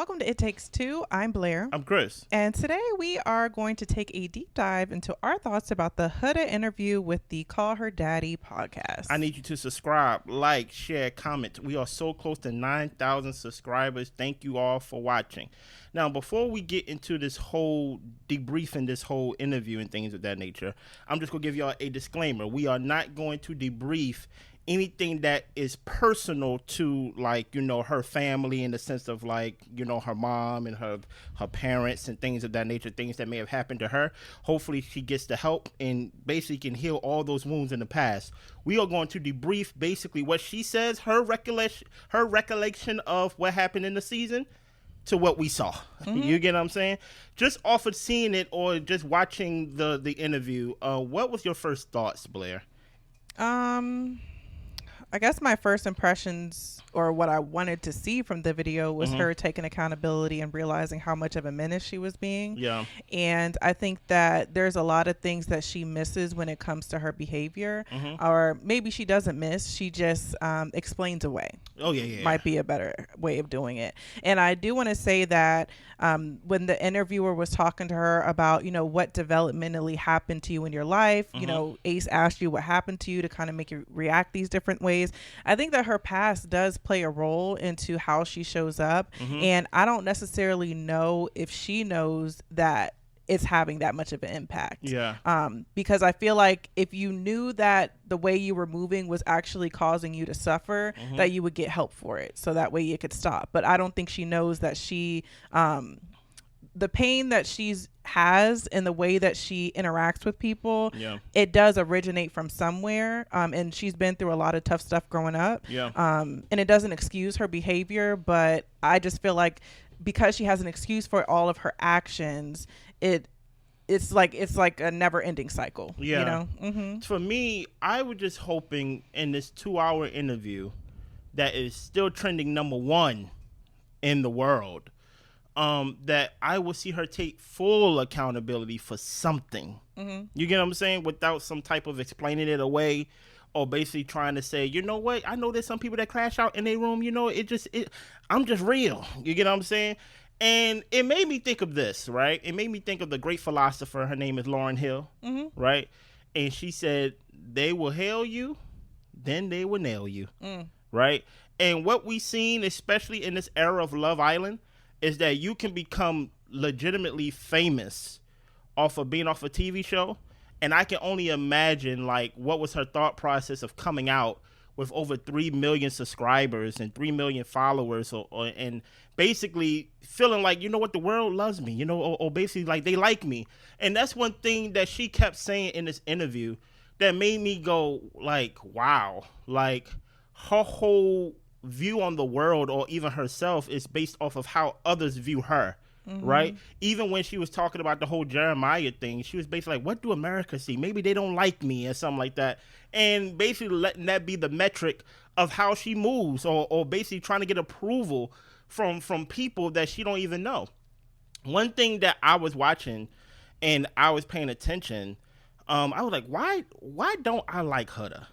Welcome to It Takes Two. I'm Blair. I'm Chris. And today we are going to take a deep dive into our thoughts about the Huda interview with the Call Her Daddy podcast. I need you to subscribe, like, share, comment. We are so close to 9,000 subscribers. Thank you all for watching. Now, before we get into this whole debriefing, this whole interview and things of that nature, I'm just going to give y'all a disclaimer. We are not going to debrief anything that is personal to, like, you know, her family, in the sense of, like, you know, her mom and her parents and things of that nature, things that may have happened to her. Hopefully she gets the help and basically can heal all those wounds in the past. We are going to debrief basically what she says, her recollection of what happened in the season to what we saw. Mm-hmm. You get what I'm saying? Just off of seeing it or just watching the interview, what was your first thoughts, Blair? I guess my first impressions, or what I wanted to see from the video, was her taking accountability and realizing how much of a menace she was being. Yeah. And I think that there's a lot of things that she misses when it comes to her behavior, or maybe she doesn't miss. She just explains away. Oh, yeah. Might be a better way of doing it. And I do want to say that when the interviewer was talking to her about, you know, what developmentally happened to you in your life, you know, Ace asked you what happened to you to kind of make you react these different ways. I think that her past does play a role into how she shows up. And I don't necessarily know if she knows that it's having that much of an impact. Yeah. Because I feel like if you knew that the way you were moving was actually causing you to suffer, that you would get help for it. So that way it could stop. But I don't think she knows that she, the pain that she's has and the way that she interacts with people, it does originate from somewhere. And she's been through a lot of tough stuff growing up. And it doesn't excuse her behavior, but I just feel like because she has an excuse for all of her actions, it's like a never ending cycle. Yeah. You know? For me, I was just hoping in this 2-hour interview that is still trending #1 in the world, that I will see her take full accountability for something. You get what I'm saying? Without some type of explaining it away, or basically trying to say, you know what, I know there's some people that crash out in their room, you know, I'm just real. You get what I'm saying? And it made me think of this, right? It made me think of the great philosopher. Her name is Lauryn Hill, right? And she said, they will hail you, then they will nail you, right? And what we've seen, especially in this era of Love Island, is that you can become legitimately famous off of being off a TV show. And I can only imagine, like, what was her thought process of coming out with over 3 million subscribers and 3 million followers, and basically feeling like, you know what, the world loves me, you know, or basically like they like me. And that's one thing that she kept saying in this interview that made me go, like, wow, like her whole view on the world or even herself is based off of how others view her. Right? Even when she was talking about the whole Jeremiah thing, she was basically like, what do America see? Maybe they don't like me or something like that. And basically letting that be the metric of how she moves, or basically trying to get approval from people that she don't even know. One thing that I was watching and I was paying attention, I was like, why don't I like Huda?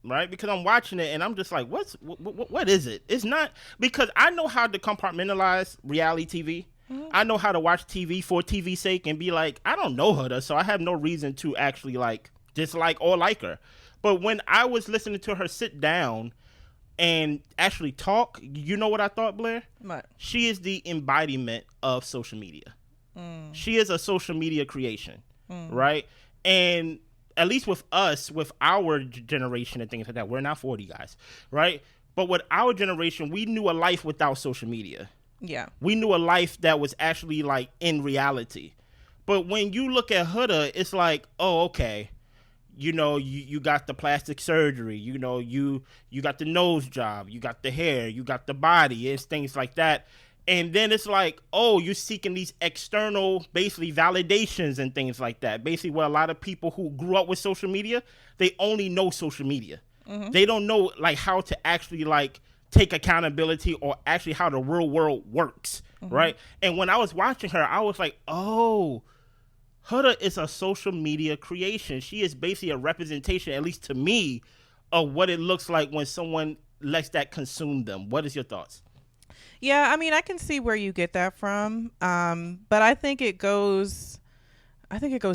Right? Because I'm watching it and I'm just like, what is it? It's not, because I know how to compartmentalize reality TV. I know how to watch TV for TV's sake and be like, I don't know Huda, so I have no reason to actually like dislike or like her. But when I was listening to her sit down and actually talk, you know what I thought, Blair? What? She is the embodiment of social media. She is a social media creation, right? And at least with us, with our generation and things like that, we're not 40 guys, right? But with our generation, we knew a life without social media. Yeah. We knew a life that was actually like in reality. But when you look at Huda, it's like, oh, okay. You know, you got the plastic surgery, you know, you got the nose job, you got the hair, you got the body, it's things like that. And then it's like, oh, you're seeking these external, basically, validations and things like that. Basically, what a lot of people who grew up with social media, they only know social media. They don't know, like, how to actually, like, take accountability or actually how the real world works, right? And when I was watching her, I was like, oh, Huda is a social media creation. She is basically a representation, at least to me, of what it looks like when someone lets that consume them. What is your thoughts? Yeah, I mean, I can see where you get that from, but I think it goes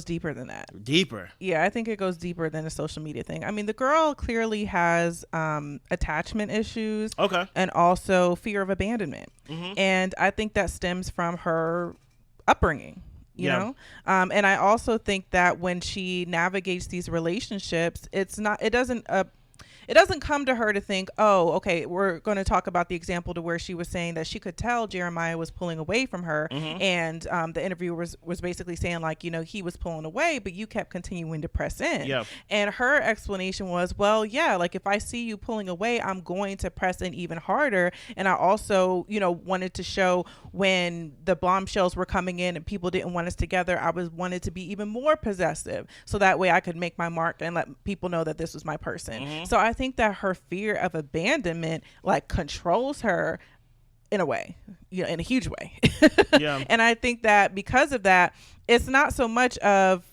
deeper than that. Deeper. Yeah, I think it goes deeper than a social media thing. I mean, the girl clearly has attachment issues Okay. and also fear of abandonment. Mm-hmm. And I think that stems from her upbringing, you Yeah. know? And I also think that when she navigates these relationships, it doesn't come to her to think, oh, okay, we're going to talk about the example to where she was saying that she could tell Jeremiah was pulling away from her. Mm-hmm. And the interviewer was basically saying, like, he was pulling away, but you kept continuing to press in. Yeah. And her explanation was, well, yeah, like if I see you pulling away, I'm going to press in even harder. And I also, wanted to show when the bombshells were coming in and people didn't want us together, wanted to be even more possessive. So that way I could make my mark and let people know that this was my person. Mm-hmm. So I think that her fear of abandonment like controls her in a way, in a huge way. Yeah. And I think that because of that, it's not so much of,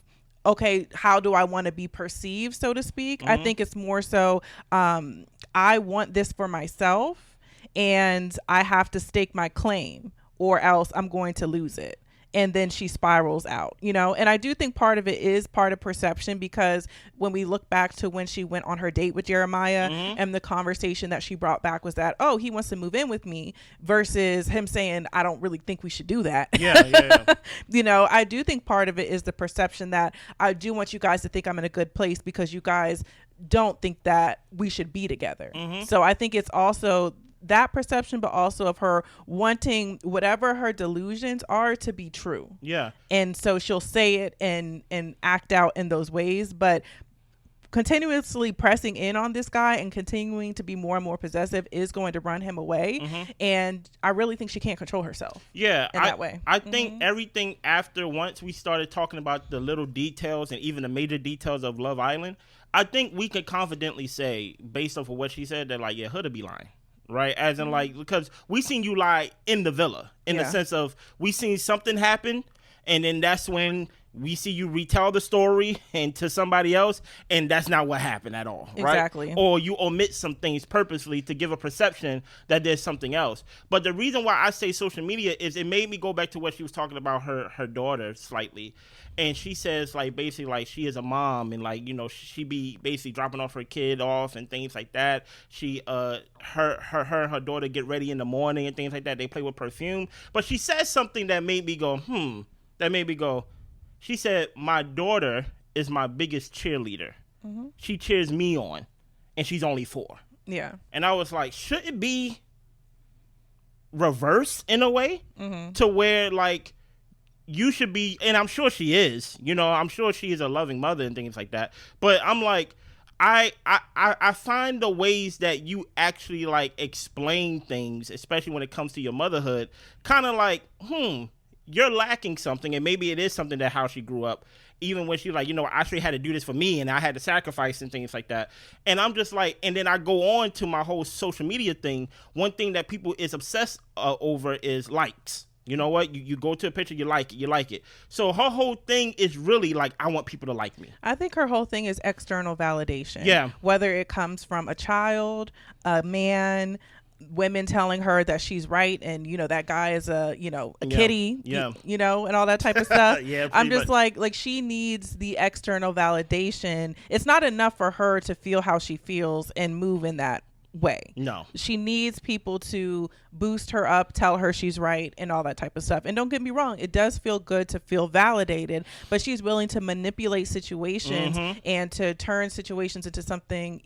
okay, how do I want to be perceived, so to speak. Mm-hmm. I think it's more so, I want this for myself and I have to stake my claim or else I'm going to lose it. And then she spirals out, and I do think part of it is part of perception, because when we look back to when she went on her date with Jeremiah, Mm-hmm. and the conversation that she brought back was that, oh, he wants to move in with me, versus him saying, I don't really think we should do that. Yeah. I do think part of it is the perception that I do want you guys to think I'm in a good place because you guys don't think that we should be together. Mm-hmm. So I think it's also that perception, but also of her wanting whatever her delusions are to be true. Yeah. And so she'll say it and act out in those ways, but continuously pressing in on this guy and continuing to be more and more possessive is going to run him away. Mm-hmm. And I really think she can't control herself. Yeah, in that way. I think everything after, once we started talking about the little details and even the major details of Love Island, I think we could confidently say, based off of what she said, that like, yeah, Huda be lying. Right, as in like, because we seen you lie in the villa, in the sense of we seen something happen, and then that's when we see you retell the story and to somebody else, and that's not what happened at all, right? Exactly. Or you omit some things purposely to give a perception that there's something else. But the reason why I say social media is it made me go back to what she was talking about her daughter slightly. And she says, like, basically, like, she is a mom, and like, she be basically dropping off her kid off and things like that. She her and her daughter get ready in the morning and things like that. They play with perfume. But she says something that made me go, she said, my daughter is my biggest cheerleader. Mm-hmm. She cheers me on, and she's only 4. Yeah. And I was like, should it be reverse in a way, to where like you should be, and I'm sure she is, I'm sure she is a loving mother and things like that. But I'm like, I find the ways that you actually like explain things, especially when it comes to your motherhood, kind of like, you're lacking something. And maybe it is something that how she grew up, even when she like, I actually had to do this for me and I had to sacrifice and things like that. And I'm just like, and then I go on to my whole social media thing. One thing that people is obsessed over is likes. You know what? You go to a picture, you like it. So her whole thing is really like, I want people to like me. I think her whole thing is external validation. Yeah. Whether it comes from a child, a man, women telling her that she's right, and that guy is a kitty, and all that type of stuff. Yeah, I'm just much. like she needs the external validation. It's not enough for her to feel how she feels and move in that way. No, she needs people to boost her up, tell her she's right, and all that type of stuff. And don't get me wrong, it does feel good to feel validated, but she's willing to manipulate situations and to turn situations into something,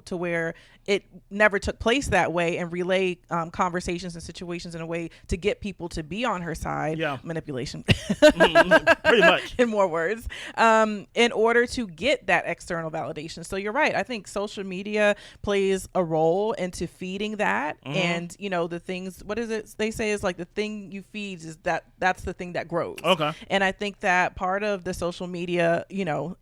to where it never took place that way, and relay conversations and situations in a way to get people to be on her side. Manipulation. Pretty much. In more words, in order to get that external validation. So you're right. I think social media plays a role into feeding that. And the things, what is it they say is like, the thing you feed is that's the thing that grows. Okay. And I think that part of the social media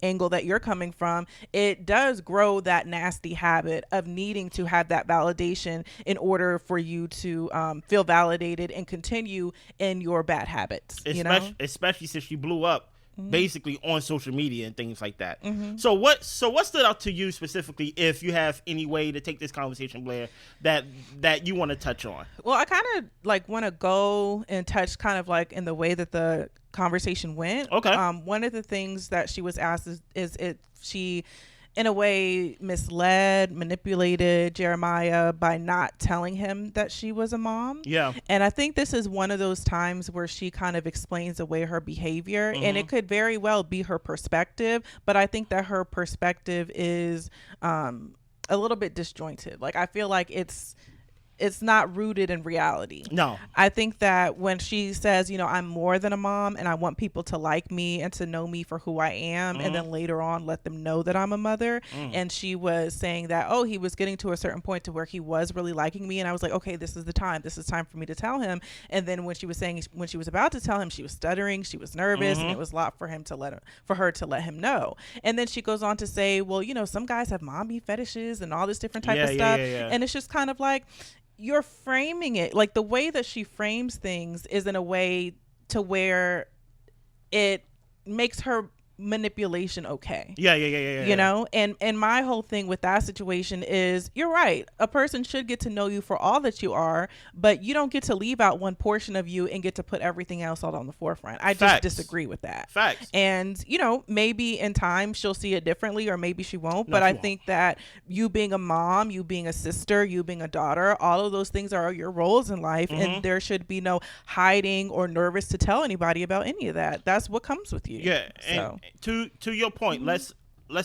angle that you're coming from, it does grow that nasty habit of needing to have that validation in order for you to feel validated and continue in your bad habits. Especially since she blew up basically on social media and things like that. So what stood out to you specifically, if you have any way to take this conversation, Blair, that you want to touch on? Well, I kind of like want to go and touch kind of like in the way that the conversation went. Okay. One of the things that she was asked is if she in a way misled, manipulated Jeremiah by not telling him that she was a mom. Yeah. And I think this is one of those times where she kind of explains away her behavior, and it could very well be her perspective, but I think that her perspective is a little bit disjointed. Like, I feel like it's not rooted in reality. No. I think that when she says, you know, I'm more than a mom and I want people to like me and to know me for who I am, and then later on let them know that I'm a mother. And she was saying that, oh, he was getting to a certain point to where he was really liking me. And I was like, okay, this is the time. This is time for me to tell him. And then when she was about to tell him, she was stuttering, she was nervous, and it was a lot for her to let him know. And then she goes on to say, well, you know, some guys have mommy fetishes and all this different type of stuff. And it's just kind of like, you're framing it like the way that she frames things is in a way to where it makes her manipulation okay. Yeah. You know, and my whole thing with that situation is, you're right, a person should get to know you for all that you are, but you don't get to leave out one portion of you and get to put everything else out on the forefront. I just disagree with that. Facts. And you know, maybe in time she'll see it differently, or maybe she won't, but I think that you being a mom, you being a sister, you being a daughter, all of those things are your roles in life, and there should be no hiding or nervous to tell anybody about any of that. That's what comes with you. Yeah. So. And to your point, let's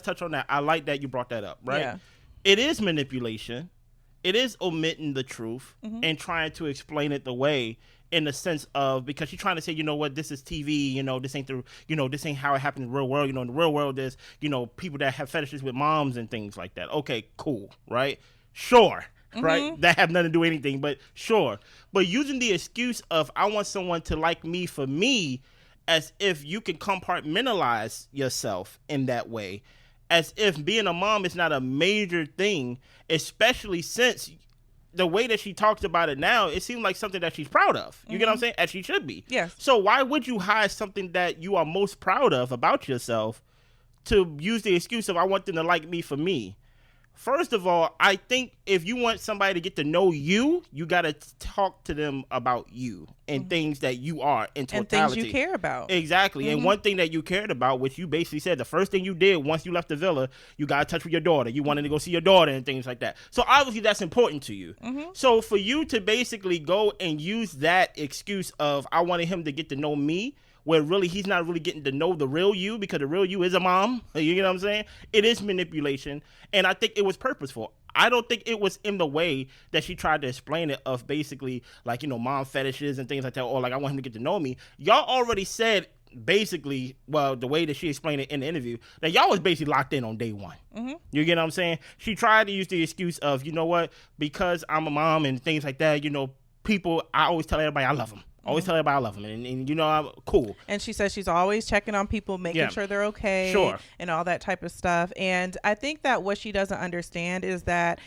touch on that. I like that you brought that up, right? Yeah. It is manipulation. It is omitting the truth and trying to explain it the way, in the sense of, because she's trying to say, you know what, this is TV, you know, this ain't this ain't how it happened in the real world. You know, in the real world, there's, you know, people that have fetishes with moms and things like that. Okay, cool, right? Sure. Right? That have nothing to do with anything, but sure. But using the excuse of, I want someone to like me for me, as if you can compartmentalize yourself in that way, as if being a mom is not a major thing, especially since the way that she talks about it now, it seems like something that she's proud of. You get what I'm saying? As she should be. Yes. So why would you hide something that you are most proud of about yourself to use the excuse of, I want them to like me for me? First of all, I think if you want somebody to get to know you, you got to talk to them about you and things that you are in totality. And things you care about. Exactly. And one thing that you cared about, which you basically said, the first thing you did once you left the villa, you got in touch with your daughter. You wanted to go see your daughter and things like that. So obviously that's important to you. So for you to basically go and use that excuse of, I wanted him to get to know me, where really he's not really getting to know the real you, because the real you is a mom. You know what I'm saying? It is manipulation, and I think it was purposeful. I don't think it was in the way that she tried to explain it, of basically like, you know, mom fetishes and things like that, or like, I want him to get to know me. Y'all already said basically, well, the way that she explained it in the interview, that y'all was basically locked in on day one. You get what I'm saying? She tried to use the excuse of, you know what, because I'm a mom and things like that, you know, people, I always tell everybody I love them. Always tell everybody I love them, and you know, I'm cool. And she says she's always checking on people, making sure they're okay, and all that type of stuff. And I think that what she doesn't understand is that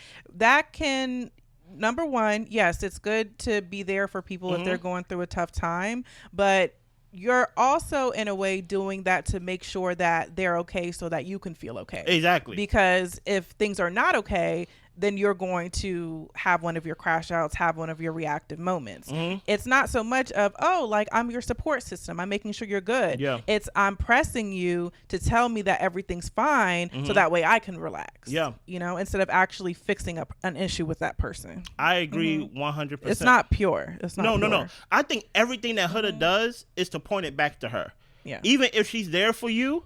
can, number one, yes, it's good to be there for people if they're going through a tough time, but you're also in a way doing that to make sure that they're okay so that you can feel okay. Exactly. Because if things are not okay, then you're going to have one of your crash outs, have one of your reactive moments. It's not so much of, oh, like, I'm your support system, I'm making sure you're good. It's, I'm pressing you to tell me that everything's fine so that way I can relax. You know, instead of actually fixing up an issue with that person. I agree 100%. It's not pure. It's not pure. No. I think everything that Huda does is to point it back to her. Even if she's there for you,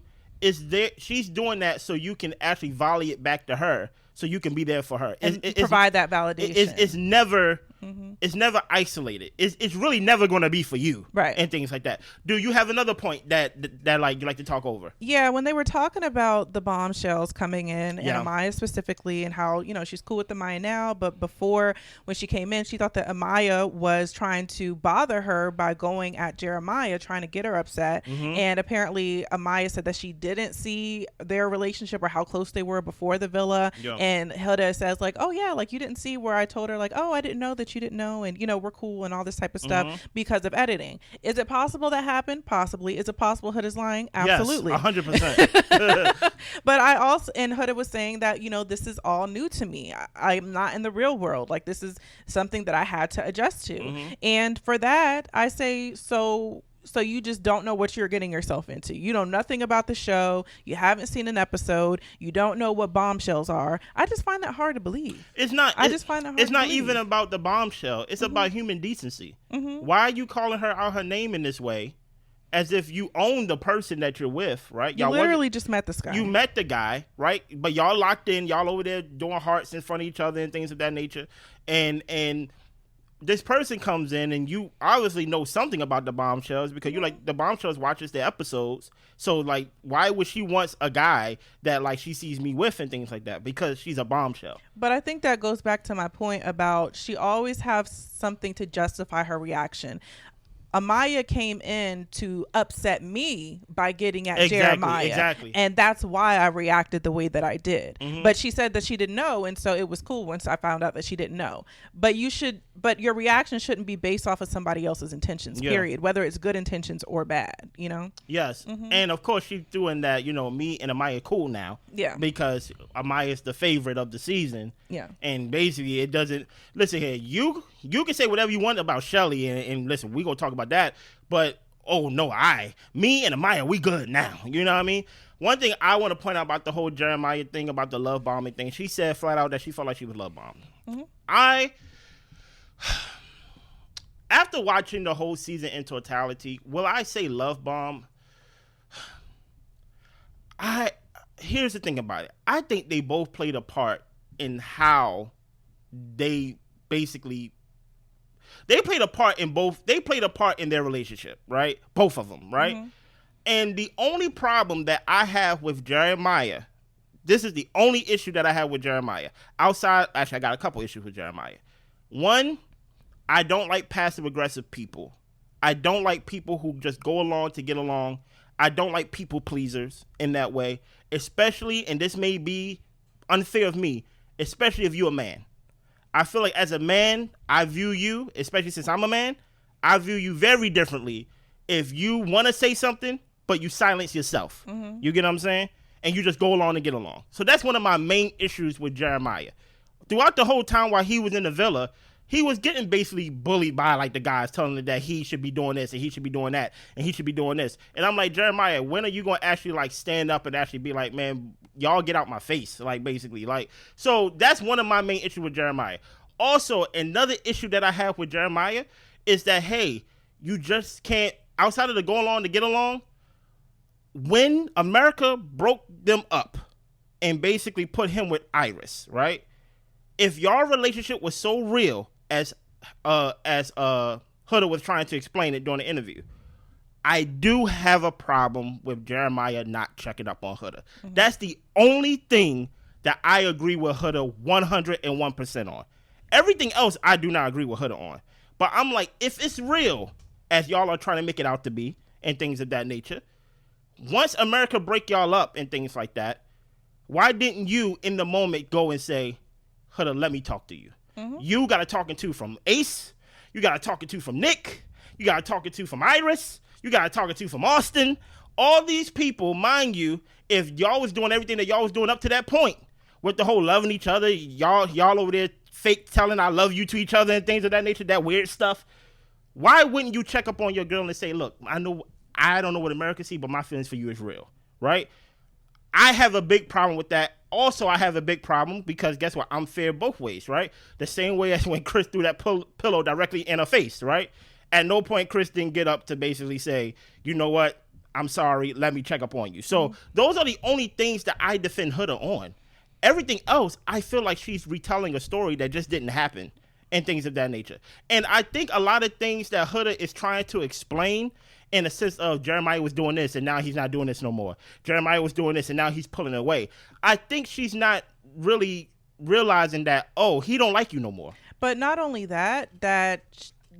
she's doing that so you can actually volley it back to her, so you can be there for her and provide that validation. It's never it's never isolated. It's really never going to be for you, right? And things like that. Do you have another point that like you like to talk over? Yeah, when they were talking about the bombshells coming in, and Amaya specifically, and how, you know, she's cool with Amaya now, but before, when she came in, she thought that Amaya was trying to bother her by going at Jeremiah, trying to get her upset. And apparently Amaya said that she didn't see their relationship or how close they were before the villa. And Huda says like, oh yeah, like, you didn't see where I told her like, oh, I didn't know that you didn't know and we're cool and all this type of stuff because of editing. Is it possible that happened? Possibly. Is it possible Huda's lying? Absolutely. Yes, 100%. But I also, and Huda was saying that, this is all new to me. I'm not in the real world. Like, this is something that I had to adjust to. And for that, I say, so you just don't know what you're getting yourself into. You know nothing about the show. You haven't seen an episode. You don't know what bombshells are. I just find that hard to believe. It's not. I just find that hard to believe. It's not even about the bombshell. It's about human decency. Why are you calling her out her name in this way? As if you own the person that you're with, right? You literally just met this guy. You met the guy, right? But y'all locked in. Y'all over there doing hearts in front of each other and things of that nature. And this person comes in and you obviously know something about the bombshells because you like the bombshells watches the episodes. So like, why would she want a guy that like she sees me with and things like that? Because she's a bombshell. But I think that goes back to my point about she always has something to justify her reaction. Amaya came in to upset me by getting at Jeremiah. Exactly. And that's why I reacted the way that I did. But she said that she didn't know, and so it was cool once I found out that she didn't know. But your reaction shouldn't be based off of somebody else's intentions, period, whether it's good intentions or bad, Yes. And of course she's doing that, me and Amaya cool now. Yeah. Because Amaya is the favorite of the season. Yeah. And basically it doesn't, listen here, you can say whatever you want about Shelly and listen, we gonna talk about that, but me and Amaya, we good now. You know what I mean? One thing I want to point out about the whole Jeremiah thing, about the love bombing thing, she said flat out that she felt like she was love bombed. After watching the whole season in totality, will I say love bomb? Here's the thing about it. I think they both played a part in how they basically they played a part in their relationship, right? Both of them, right? And the only problem that I have with Jeremiah, this is the only issue that I have with Jeremiah. Actually, I got a couple issues with Jeremiah. One, I don't like passive-aggressive people. I don't like people who just go along to get along. I don't like people pleasers in that way, especially, and this may be unfair of me, especially if you're a man. I feel like as a man, I view you, especially since I'm a man, I view you very differently if you want to say something, but you silence yourself. You get what I'm saying? And you just go along and get along. So that's one of my main issues with Jeremiah. Throughout the whole time while he was in the villa, he was getting basically bullied by like the guys telling him that he should be doing this and he should be doing that and he should be doing this. And I'm like, Jeremiah, when are you going to actually like stand up and actually be like, man, y'all get out my face? Like basically like, so that's one of my main issues with Jeremiah. Also, another issue that I have with Jeremiah is that, hey, you just can't, outside of the go along to get along, when America broke them up and basically put him with Iris, right? If your relationship was so real as Huda was trying to explain it during the interview, I do have a problem with Jeremiah not checking up on Huda. That's the only thing that I agree with Huda 101% on. Everything else I do not agree with Huda on. But I'm like, if it's real, as y'all are trying to make it out to be, and things of that nature, once America break y'all up and things like that, why didn't you in the moment go and say, Huda, let me talk to you? You got a talking to from Ace. You got a talking to from Nick. You got a talking to from Iris. You got a talking to from Austin. All these people, mind you, if y'all was doing everything that y'all was doing up to that point with the whole loving each other, y'all over there fake telling I love you to each other and things of that nature, that weird stuff, why wouldn't you check up on your girl and say, look, I don't know what America see, but my feelings for you is real, right? I have a big problem with that. Also, I have a big problem because guess what? I'm fair both ways, right? The same way as when Chris threw that pillow directly in her face, right? At no point Chris didn't get up to basically say, you know what? I'm sorry. Let me check up on you. So those are the only things that I defend Huda on. Everything else, I feel like she's retelling a story that just didn't happen and things of that nature. And I think a lot of things that Huda is trying to explain in a sense of Jeremiah was doing this and now he's not doing this no more. Jeremiah was doing this and now he's pulling away. I think she's not really realizing that, oh, he don't like you no more. But not only that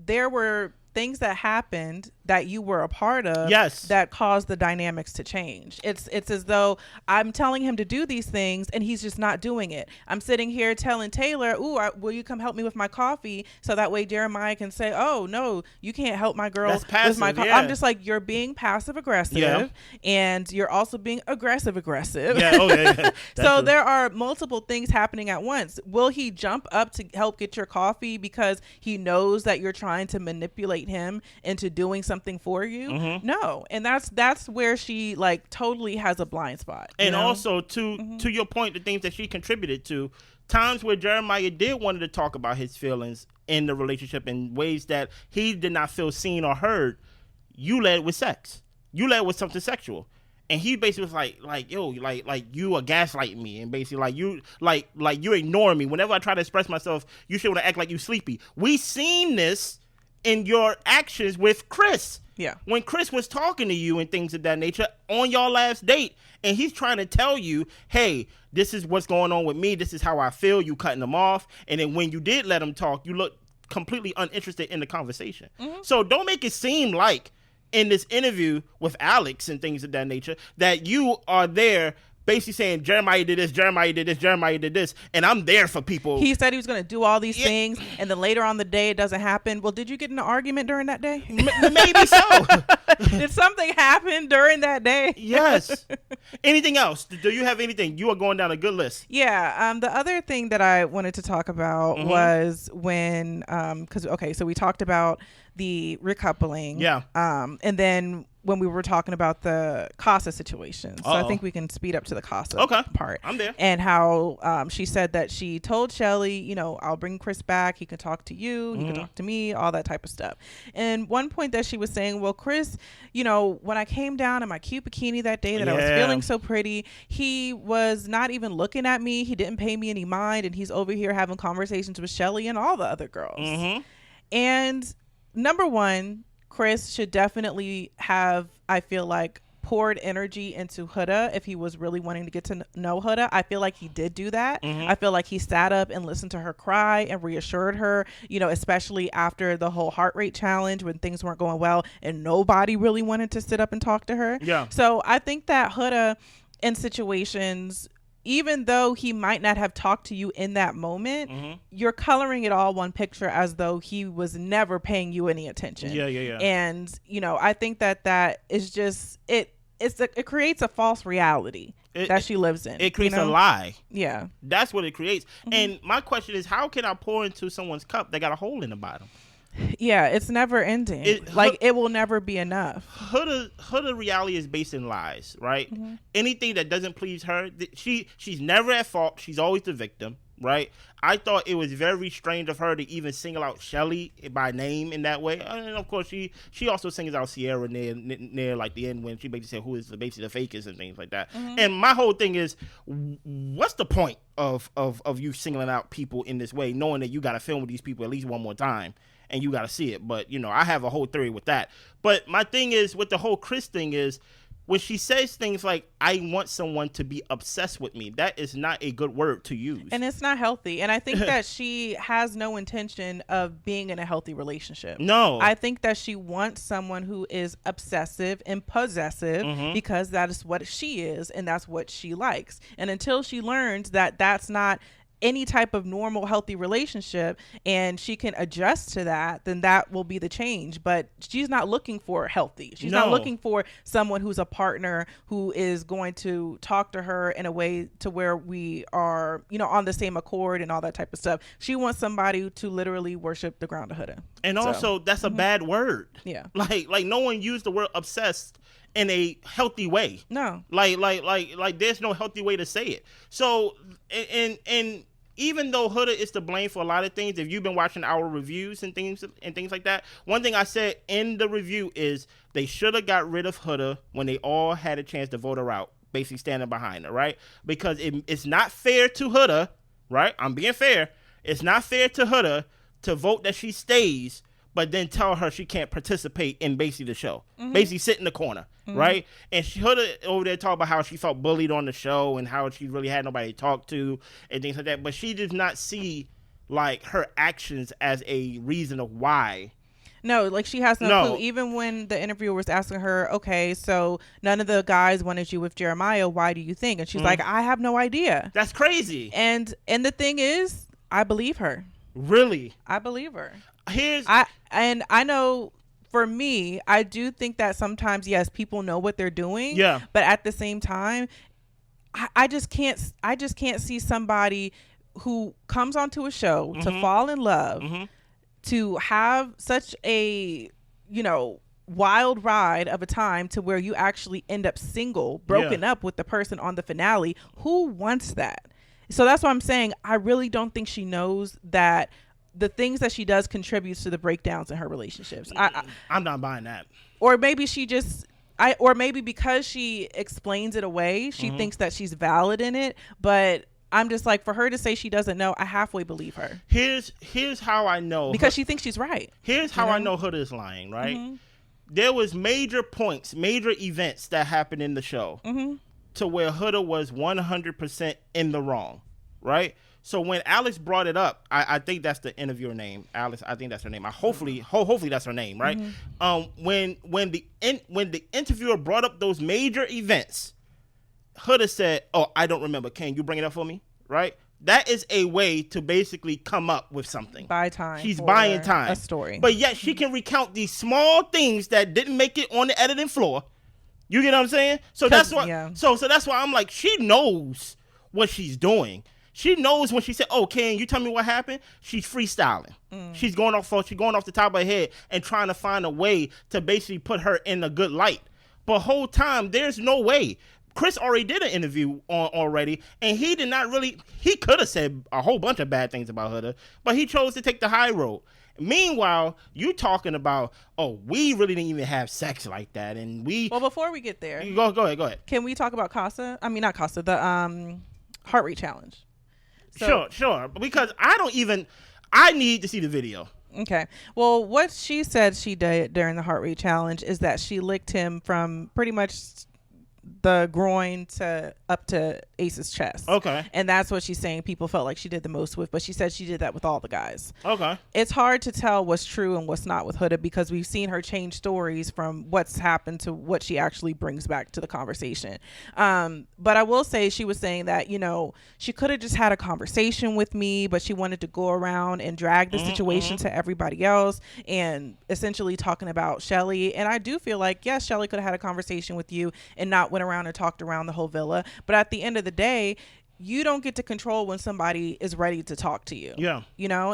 there were things that happened that you were a part of Yes. that caused the dynamics to change. It's as though I'm telling him to do these things and he's just not doing it. I'm sitting here telling Taylor, "Ooh, will you come help me with my coffee?" So that way Jeremiah can say, "Oh no, you can't help my girl with my coffee." Yeah. I'm just like, you're being passive aggressive, and you're also being aggressive. Yeah. Oh yeah. So there are multiple things happening at once. Will he jump up to help get your coffee because he knows that you're trying to manipulate him into doing something for you? No. And that's where she like totally has a blind spot. And also to your point, the things that she contributed to, times where Jeremiah did wanted to talk about his feelings in the relationship in ways that he did not feel seen or heard, you led with sex. You led with something sexual. And he basically was like, yo, like you are gaslighting me, and basically like you ignoring me. Whenever I try to express myself, you should want to act like you sleepy. We seen this in your actions with Chris. Yeah. When Chris was talking to you and things of that nature on your last date, and he's trying to tell you, hey, this is what's going on with me. This is how I feel. You cutting him off. And then when you did let him talk, you look completely uninterested in the conversation. So don't make it seem like in this interview with Alex and things of that nature that you are there basically saying Jeremiah did this, Jeremiah did this, Jeremiah did this, and I'm there for people. He said he was going to do all these things, and then later on the day it doesn't happen. Well, did you get in an argument during that day? Maybe so. Did something happen during that day? Yes. Anything else? Do you have anything? You are going down a good list. Yeah. The other thing that I wanted to talk about was when, so we talked about the recoupling. Yeah. And then when we were talking about the CASA situation. So I think we can speed up to the CASA part. I'm there. And how she said that she told Shelly, I'll bring Chris back. He can talk to you. He can talk to me, all that type of stuff. And one point that she was saying, well, Chris, when I came down in my cute bikini that day that I was feeling so pretty, he was not even looking at me. He didn't pay me any mind. And he's over here having conversations with Shelly and all the other girls. And number one, Chris should definitely have, I feel like, poured energy into Huda if he was really wanting to get to know Huda. I feel like he did do that. I feel like he sat up and listened to her cry and reassured her, especially after the whole heart rate challenge when things weren't going well and nobody really wanted to sit up and talk to her. Yeah. So I think that Huda in situations, even though he might not have talked to you in that moment, you're coloring it all one picture as though he was never paying you any attention. Yeah. And, I think that is just, it creates a false reality that she lives in. It creates a lie. Yeah. That's what it creates. And my question is, how can I pour into someone's cup that got a hole in the bottom? Yeah, it's never ending. It will never be enough. Huda reality is based in lies, right? Anything that doesn't please her, she's never at fault. She's always the victim, right? I thought it was very strange of her to even single out Shelly by name in that way. And of course, she also singles out Sierra near like the end when she basically said who is basically the fakest and things like that. And my whole thing is, what's the point of you singling out people in this way, knowing that you got to film with these people at least one more time? And you got to see it. But, I have a whole theory with that. But my thing is, with the whole Chris thing is, when she says things like, I want someone to be obsessed with me, that is not a good word to use. And it's not healthy. And I think that she has no intention of being in a healthy relationship. No. I think that she wants someone who is obsessive and possessive because that is what she is and that's what she likes. And until she learns that that's not any type of normal healthy relationship and she can adjust to that, then that will be the change. But she's not looking for healthy. She's not looking for someone who's a partner who is going to talk to her in a way to where we are, on the same accord and all that type of stuff. She wants somebody to literally worship the ground of Huda. And also that's a bad word. Yeah. Like no one used the word obsessed in a healthy way. No. Like there's no healthy way to say it. So and even though Huda is to blame for a lot of things, if you've been watching our reviews and things like that, one thing I said in the review is they should have got rid of Huda when they all had a chance to vote her out, basically standing behind her, right? Because it's not fair to Huda, right? I'm being fair. It's not fair to Huda to vote that she stays, but then tell her she can't participate in basically the show. Basically sit in the corner, right? And Huda over there talk about how she felt bullied on the show and how she really had nobody to talk to and things like that. But she does not see like her actions as a reason of why No, like she has no clue. Even when the interviewer was asking her, okay, so none of the guys wanted you with Jeremiah. Why do you think? And she's like, I have no idea. That's crazy. And the thing is, I believe her. Really? I believe her. I know for me, I do think that sometimes, yes, people know what they're doing. Yeah. But at the same time, I just can't see somebody who comes onto a show to fall in love, to have such a, wild ride of a time to where you actually end up single, broken up with the person on the finale. Who wants that? So that's why I'm saying I really don't think she knows that the things that she does contributes to the breakdowns in her relationships. I'm not buying that. Or maybe she just, or maybe because she explains it away, she thinks that she's valid in it. But I'm just like, for her to say she doesn't know, I halfway believe her. Here's how I know. Because she thinks she's right. Here's how I know Huda is lying, right? There was major events that happened in the show to where Huda was 100% in the wrong, right? So when Alex brought it up, I think that's the interviewer name, Alice. I think that's her name. Hopefully that's her name, right? When the interviewer brought up those major events, Huda said, "Oh, I don't remember. Can you bring it up for me?" Right? That is a way to basically come up with something. Buy time. She's buying time. A story. But yet she can recount these small things that didn't make it on the editing floor. You get what I'm saying? So that's why. Yeah. So that's why I'm like, she knows what she's doing. She knows when she said, "Oh, can you tell me what happened?" She's freestyling. She's going off the top of her head and trying to find a way to basically put her in a good light. But whole time, there's no way. Chris already did an interview already, and he did not really. He could have said a whole bunch of bad things about Huda, but he chose to take the high road. Meanwhile, you talking about, "Oh, we really didn't even have sex like that," and we. Well, before we get there, go ahead. Can we talk about CASA? I mean, not CASA. The heart rate challenge. So, sure. Because I need to see the video. Okay. Well, what she said she did during the heart rate challenge is that she licked him from pretty much the groin to up to Ace's chest. Okay. And that's what she's saying people felt like she did the most with, but she said she did that with all the guys. Okay. It's hard to tell what's true and what's not with Huda because we've seen her change stories from what's happened to what she actually brings back to the conversation. But I will say she was saying that, she could have just had a conversation with me, but she wanted to go around and drag the situation to everybody else and essentially talking about Shelly. And I do feel like, yes, Shelly could have had a conversation with you and not went around and talked around the whole villa. But at the end of the day, you don't get to control when somebody is ready to talk to you. Yeah.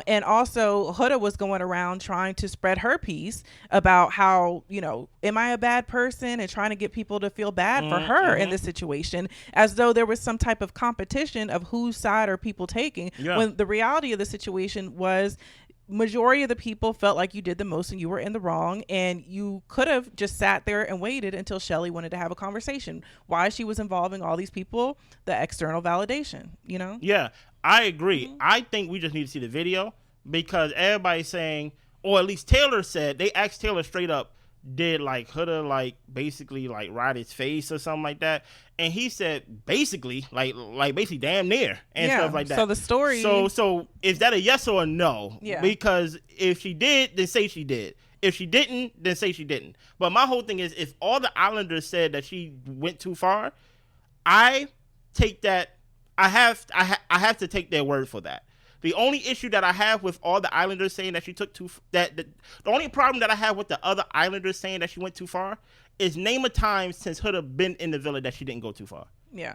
And also Huda was going around trying to spread her piece about how, am I a bad person, and trying to get people to feel bad for her in this situation, as though there was some type of competition of whose side are people taking. Yeah. When the reality of the situation was, majority of the people felt like you did the most and you were in the wrong, and you could have just sat there and waited until Shelly wanted to have a conversation. Why she was involving all these people, the external validation, Yeah, I agree. I think we just need to see the video because everybody's saying, or at least Taylor said, they asked Taylor straight up, did like Huda basically ride his face or something like that, and he said basically like basically damn near and stuff like that. So the story. So is that a yes or a no? Yeah. Because if she did, then say she did. If she didn't, then say she didn't. But my whole thing is, if all the Islanders said that she went too far, I take that. I have to take their word for that. The only issue that I have with all the Islanders saying that she took the only problem that I have with the other Islanders saying that she went too far is name a time since Huda been in the villa that she didn't go too far. Yeah.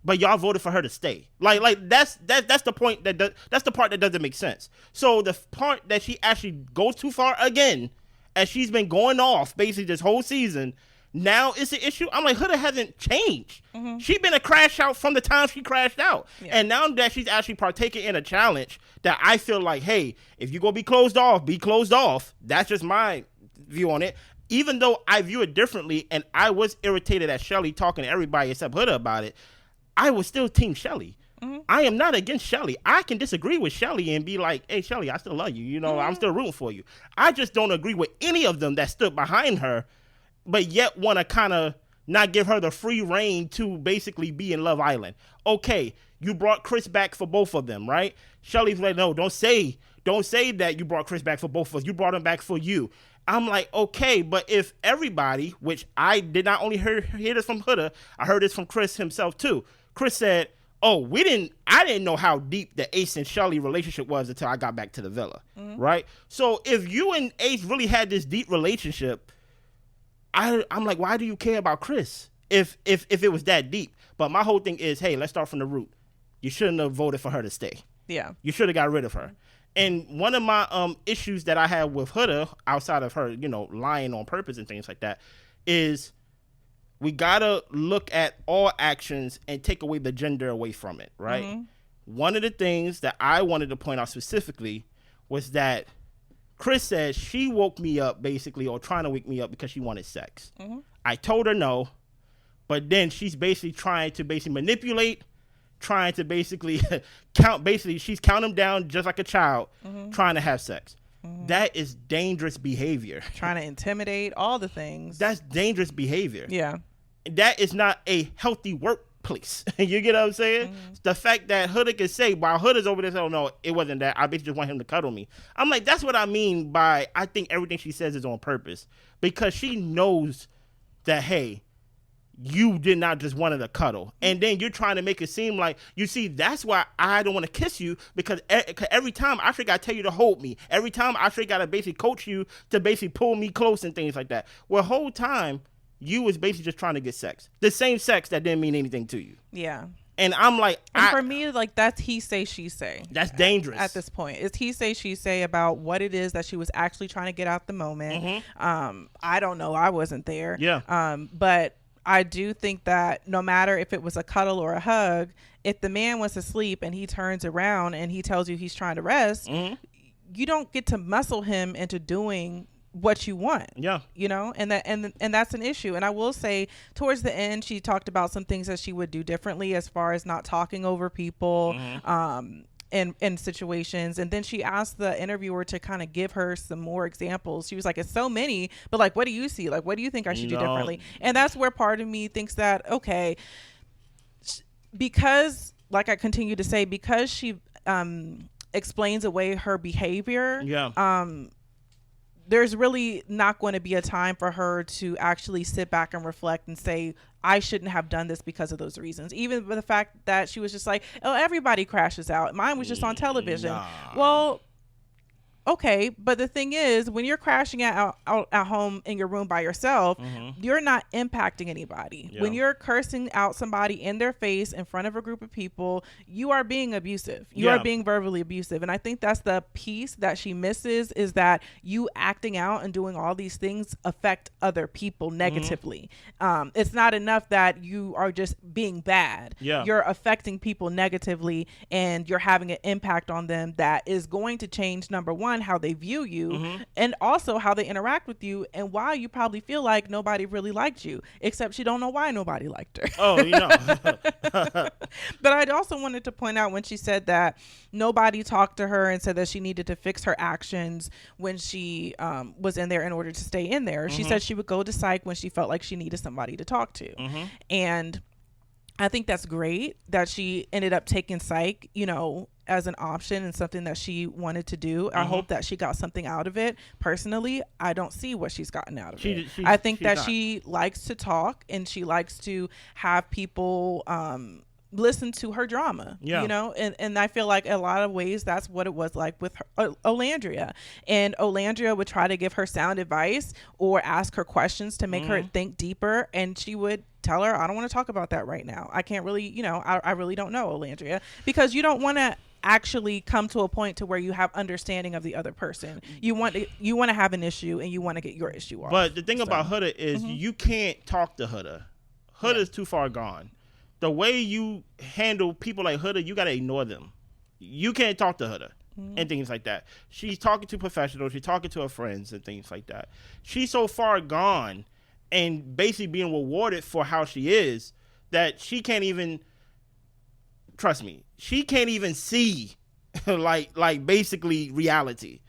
But y'all voted for her to stay. That's the point that's the part that doesn't make sense. So the part that she actually goes too far again, as she's been going off basically this whole season, now it's an issue. I'm like, Huda hasn't changed. She's been a crash out from the time she crashed out. Yeah. And now that she's actually partaking in a challenge that I feel like, hey, if you're going to be closed off. That's just my view on it. Even though I view it differently and I was irritated at Shelly talking to everybody except Huda about it, I was still team Shelly. I am not against Shelly. I can disagree with Shelly and be like, hey, Shelly, I still love you. I'm still rooting for you. I just don't agree with any of them that stood behind her, but yet want to kind of not give her the free reign to basically be in Love Island. Okay, you brought Chris back for both of them, right? Shelly's like, no, don't say Don't say that you brought Chris back for both of us. You brought him back for you. I'm like, okay, but if everybody, which I did not only hear this from Huda, I heard this from Chris himself too. Chris said, oh, I didn't know how deep the Ace and Shelly relationship was until I got back to the villa, right? So if you and Ace really had this deep relationship, I'm like, why do you care about Chris if it was that deep? But my whole thing is, hey, let's start from the root. You shouldn't have voted for her to stay. Yeah. You should have got rid of her. And one of my issues that I have with Huda, outside of her, lying on purpose and things like that, is we gotta look at all actions and take away the gender away from it, right? Mm-hmm. One of the things that I wanted to point out specifically was that Chris said she woke me up basically, or trying to wake me up because she wanted sex. Mm-hmm. I told her no, but then she's basically trying to manipulate, trying to basically she's counting him down just like a child, trying to have sex. That is dangerous behavior. Trying to intimidate, all the things. That's dangerous behavior. Yeah. That is not a healthy workplace. You get what I'm saying? The fact that Huda can say, while Huda's over there, oh no, it wasn't that. I basically just want him to cuddle me. I'm like, that's what I mean by, I think everything she says is on purpose. Because she knows that, hey, you did not just want to cuddle. And then you're trying to make it seem like, you see, that's why I don't want to kiss you, because every time I got to tell you to hold me. Every time I got to basically coach you to basically pull me close and things like that. Well, whole time, you was basically just trying to get sex. The same sex that didn't mean anything to you. Yeah. And I'm like, for me, like, that's he say, she say. That's dangerous. At this point. It's he say, she say about what it is that she was actually trying to get out the moment. I don't know. I wasn't there. Yeah. But I do think that no matter if it was a cuddle or a hug, if the man wants to sleep and he turns around and he tells you he's trying to rest, you don't get to muscle him into doing what you want. Yeah. And that's an issue. And I will say, towards the end, she talked about some things that she would do differently as far as not talking over people, in situations. And then she asked the interviewer to kind of give her some more examples. She was like, it's so many, but like, what do you see? Like, what do you think I should do differently? And that's where part of me thinks that, okay, because, like I continue to say, because she explains away her behavior, there's really not going to be a time for her to actually sit back and reflect and say, I shouldn't have done this because of those reasons. Even with the fact that she was just like, oh, everybody crashes out. Mine was just on television. Well, okay, but the thing is, when you're crashing out at home in your room by yourself, you're not impacting anybody. When you're cursing out somebody in their face in front of a group of people, you are being abusive. You are being verbally abusive. And I think that's the piece that she misses, is that you acting out and doing all these things affect other people negatively. It's not enough that you are just being bad. You're affecting people negatively, and you're having an impact on them that is going to change, number one, how they view you, and also how they interact with you, and why you probably feel like nobody really liked you, except she don't know why nobody liked her. But I also wanted to point out when she said that nobody talked to her and said that she needed to fix her actions when she was in there in order to stay in there. She said she would go to psych when she felt like she needed somebody to talk to. And I think that's great that she ended up taking psych, as an option and something that she wanted to do. I hope that she got something out of it. Personally, I don't see what she's gotten out of it. I think that she likes to talk, and she likes to have people listen to her drama, and I feel like a lot of ways that's what it was like with her, Olandria. And Olandria would try to give her sound advice or ask her questions to make her think deeper, and she would tell her, I don't want to talk about that right now. I can't really, I really don't know, Olandria, because you don't want to actually come to a point to where you have understanding of the other person. You want to have an issue, and you want to get your issue off. But the thing about Huda is you can't talk to Huda. Huda's too far gone. The way you handle people like Huda, you got to ignore them. You can't talk to Huda and things like that. She's talking to professionals. She's talking to her friends and things like that. She's so far gone and basically being rewarded for how she is that she can't even, trust me, she can't even see like basically reality.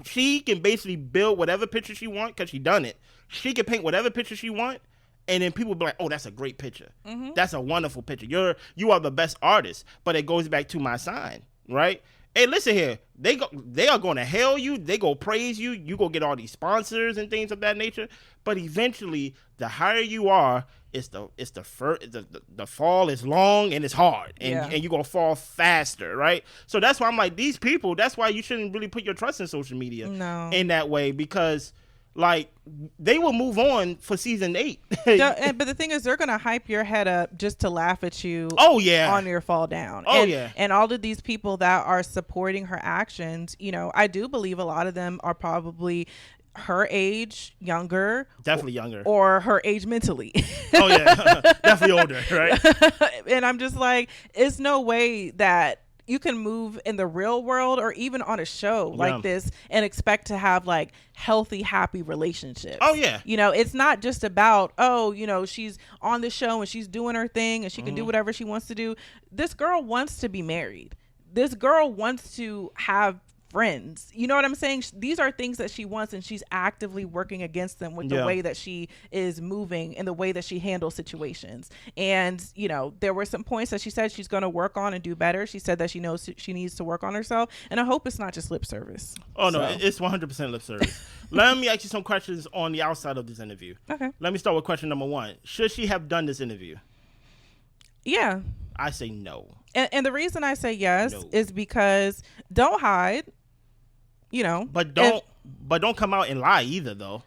She can basically build whatever picture she wants because she done it. She can paint whatever picture she wants. And then people be like, oh, that's a great picture. That's a wonderful picture. You are the best artist. But it goes back to my sign, right? hey, listen here, they are going to hail you, they go praise you, you go get all these sponsors and things of that nature. But eventually, the higher you are, the fall is long and it's hard, and you're gonna fall faster, right? So that's why I'm like, these people, that's why you shouldn't really put your trust in social media in that way, because like they will move on for season 8. But the thing is, they're gonna hype your head up just to laugh at you. On your fall down. And all of these people that are supporting her actions, I do believe a lot of them are probably her age, definitely younger, or her age mentally. Definitely older, right? And I'm just like, it's no way that you can move in the real world or even on a show like this and expect to have like healthy, happy relationships. It's not just about, she's on the show and she's doing her thing and she can do whatever she wants to do. This girl wants to be married. This girl wants to have friends. You know what I'm saying? These are things that she wants, and she's actively working against them with the way that she is moving and the way that she handles situations. And there were some points that she said she's going to work on and do better. She said that she knows she needs to work on herself, and I hope it's not just lip service. No, it's 100% lip service. Let me ask you some questions on the outside of this interview. Okay. Let me start with question number 1. Should she have done this interview? Yeah. I say no. And the reason I say yes is because don't hide. But don't come out and lie either, though.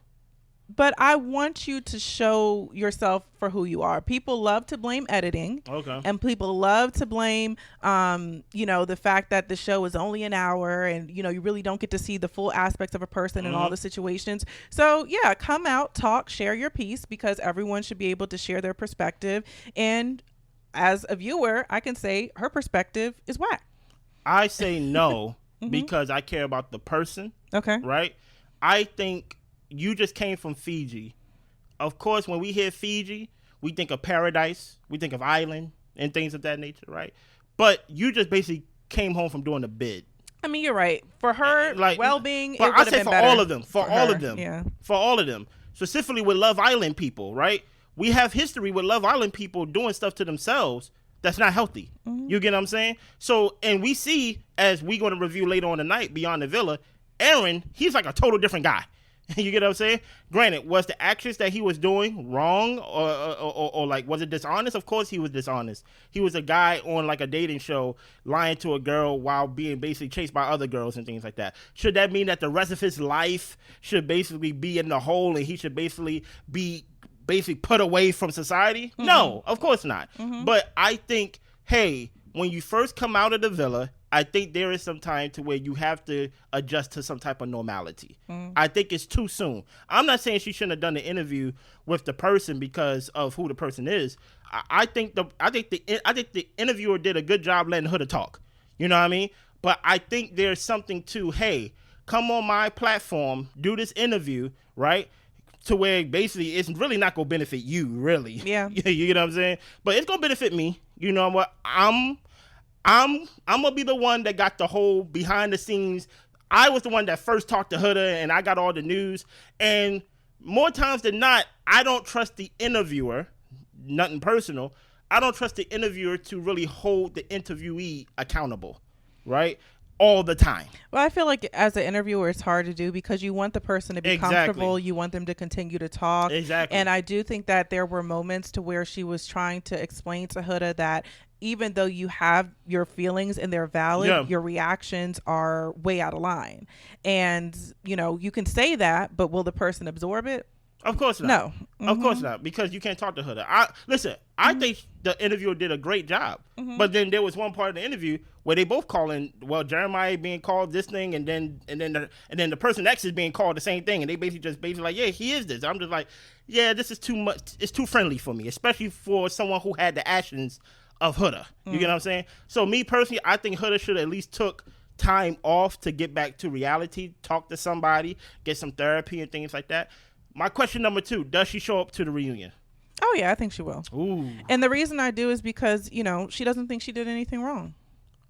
But I want you to show yourself for who you are. People love to blame editing. Okay. And people love to blame, the fact that the show is only an hour and, you really don't get to see the full aspects of a person in all the situations. So, yeah, come out, talk, share your piece, because everyone should be able to share their perspective. And as a viewer, I can say her perspective is whack. I say no. Because I care about the person. Okay. Right? I think you just came from Fiji. Of course, when we hear Fiji, we think of paradise. We think of island and things of that nature, right? But you just basically came home from doing a bid. I mean, you're right. For her well-being, but it would have been better. All of them. For all her. of them. Yeah. For all of them. Specifically with Love Island people, right? We have history with Love Island people doing stuff to themselves that's not healthy. You get what I'm saying? So, and we see, as we're going to review later on tonight, Beyond the Villa, Aaron, he's like a total different guy. You get what I'm saying? Granted, was the actions that he was doing wrong or like, was it dishonest? Of course he was dishonest. He was a guy on like a dating show lying to a girl while being basically chased by other girls and things like that. Should that mean that the rest of his life should basically be in the hole and he should basically be put away from society? No, of course not. But I think, hey, when you first come out of the villa, I think there is some time to where you have to adjust to some type of normality. I think it's too soon. I'm not saying she shouldn't have done the interview with the person because of who the person is. I think the interviewer did a good job letting Huda talk. You know what I mean? But I think there's something to, hey, come on my platform, do this interview, right? To where basically it's really not gonna benefit you, really. Yeah. You get what I'm saying? But it's gonna benefit me. You know what? I'm gonna be the one that got the whole behind the scenes. I was the one that first talked to Huda and I got all the news. And more times than not, I don't trust the interviewer, nothing personal. I don't trust the interviewer to really hold the interviewee accountable, right? All the time. Well, I feel like as an interviewer, it's hard to do because you want the person to be comfortable. You want them to continue to talk. Exactly. And I do think that there were moments to where she was trying to explain to Huda that even though you have your feelings and they're valid, your reactions are way out of line. And, you can say that, but will the person absorb it? Of course not. No. Of course not, because you can't talk to Huda. I think the interviewer did a great job. But then there was one part of the interview where they both calling, Jeremiah being called this thing, and then the person X is being called the same thing, and they basically like, yeah, he is this. I'm just like, yeah, this is too much. It's too friendly for me, especially for someone who had the actions of Huda. You get what I'm saying? So me personally, I think Huda should at least took time off to get back to reality, talk to somebody, get some therapy and things like that. My question number 2, does she show up to the reunion? Oh, yeah, I think she will. Ooh. And the reason I do is because, she doesn't think she did anything wrong.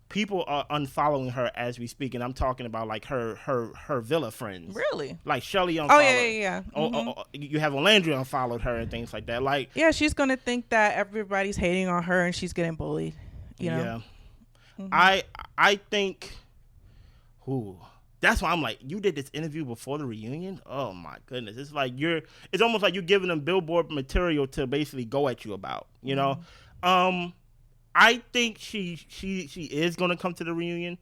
People are unfollowing her as we speak, and I'm talking about like her villa friends. Really? Like Shelly unfollowed. Oh, yeah. You have Olandria unfollowed her and things like that. Like, yeah, she's gonna think that everybody's hating on her and she's getting bullied. You know? Yeah. I think Who? That's why I'm like, you did this interview before the reunion? Oh my goodness. It's like it's almost like you're giving them billboard material to basically go at you about, you know? I think she is gonna come to the reunion,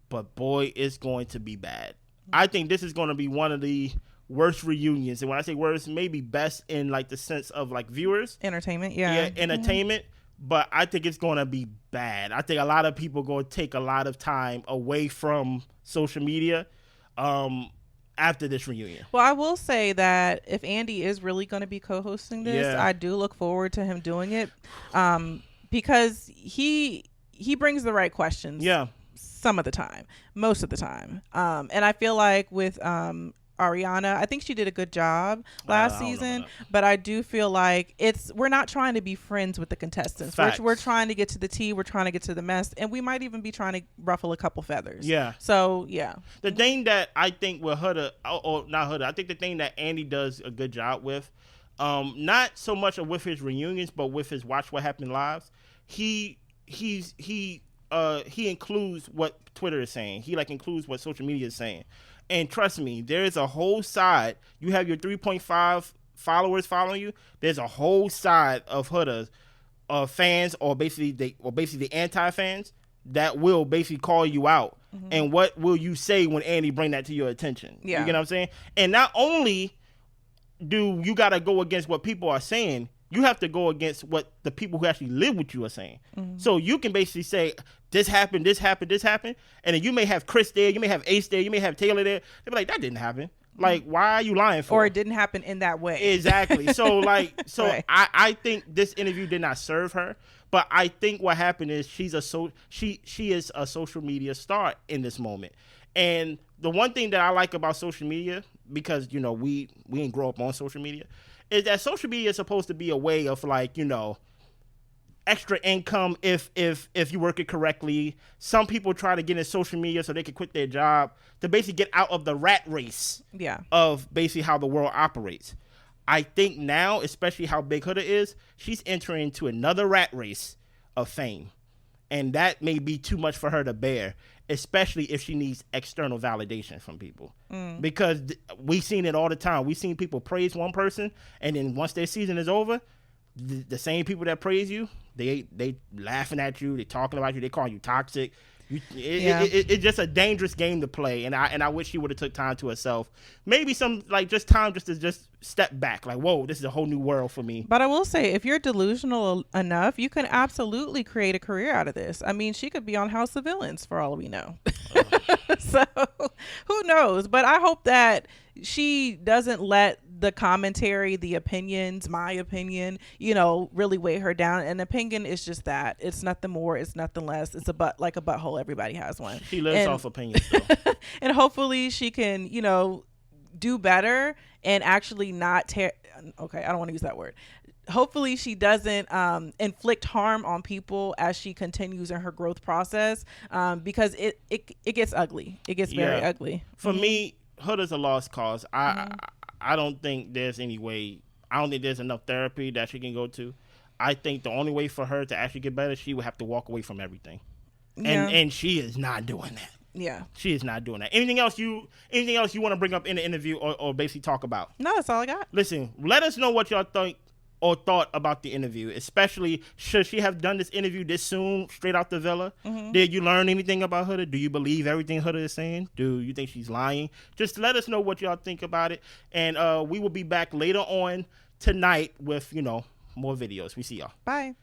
but boy, it's going to be bad. I think this is gonna be one of the worst reunions. And when I say worst, maybe best in like the sense of like viewers. Entertainment, yeah. Entertainment. But I think it's going to be bad. I think a lot of people are going to take a lot of time away from social media after this reunion. Well, I will say that if Andy is really going to be co-hosting this, I do look forward to him doing it because he brings the right questions. Yeah. Some of the time, most of the time. And I feel like with Ariana, I think she did a good job last season, but I do feel like we're not trying to be friends with the contestants. We're trying to get to the tea, we're trying to get to the mess, and we might even be trying to ruffle a couple feathers. Yeah. So, yeah. The thing that I think with Huda, or not Huda, I think the thing that Andy does a good job with, not so much with his reunions, but with his Watch What Happened Lives, he includes what Twitter is saying. He includes what social media is saying. And trust me, there is a whole side. You have your 3.5 followers following you. There's a whole side of Huda's fans, or basically the anti-fans that will basically call you out. Mm-hmm. And what will you say when Andy bring that to your attention? Yeah. You get what I'm saying? And not only do you got to go against what people are saying, you have to go against what the people who actually live with you are saying. Mm-hmm. So you can basically say, this happened, this happened, this happened. And then you may have Chris there, you may have Ace there, you may have Taylor there. They'll be like, that didn't happen. Like, why are you lying for? Or it didn't happen in that way. Exactly. So, right. I think this interview did not serve her. But I think what happened is she is a social media star in this moment. And the one thing that I like about social media, because, we didn't grow up on social media, is that social media is supposed to be a way of extra income if you work it correctly. Some people try to get in social media so they can quit their job to basically get out of the rat race of basically how the world operates. I think now, especially how big Huda is, she's entering into another rat race of fame. And that may be too much for her to bear, especially if she needs external validation from people. Because we've seen it all the time. We've seen people praise one person, and then once their season is over, the same people that praise you, they laughing at you, they talking about you, they call you toxic. It's just a dangerous game to play, and I wish she would have took time to herself. Maybe some just time just to step back, like, whoa, this is a whole new world for me. But I will say, if you're delusional enough, you can absolutely create a career out of this. I mean, she could be on House of Villains for all we know. So who knows? But I hope that she doesn't let the commentary, the opinions, my opinion, really weigh her down. An opinion is just that. It's nothing more. It's nothing less. It's like a butthole. Everybody has one. She lives off opinions, though. And hopefully she can, do better and actually not okay, I don't want to use that word. Hopefully she doesn't inflict harm on people as she continues in her growth process, because it gets ugly. It gets very ugly. For me, Huda's a lost cause. I don't think there's any way. I don't think there's enough therapy that she can go to. I think the only way for her to actually get better, she would have to walk away from everything. And she is not doing that. Yeah. She is not doing that. Anything else you want to bring up in the interview or basically talk about? No, that's all I got. Listen, let us know what y'all think or thought about the interview, especially should she have done this interview this soon, straight out the villa? Mm-hmm. Did you learn anything about Huda? Do you believe everything Huda is saying? Do you think she's lying? Just let us know what y'all think about it, and we will be back later on tonight with more videos. We see y'all. Bye.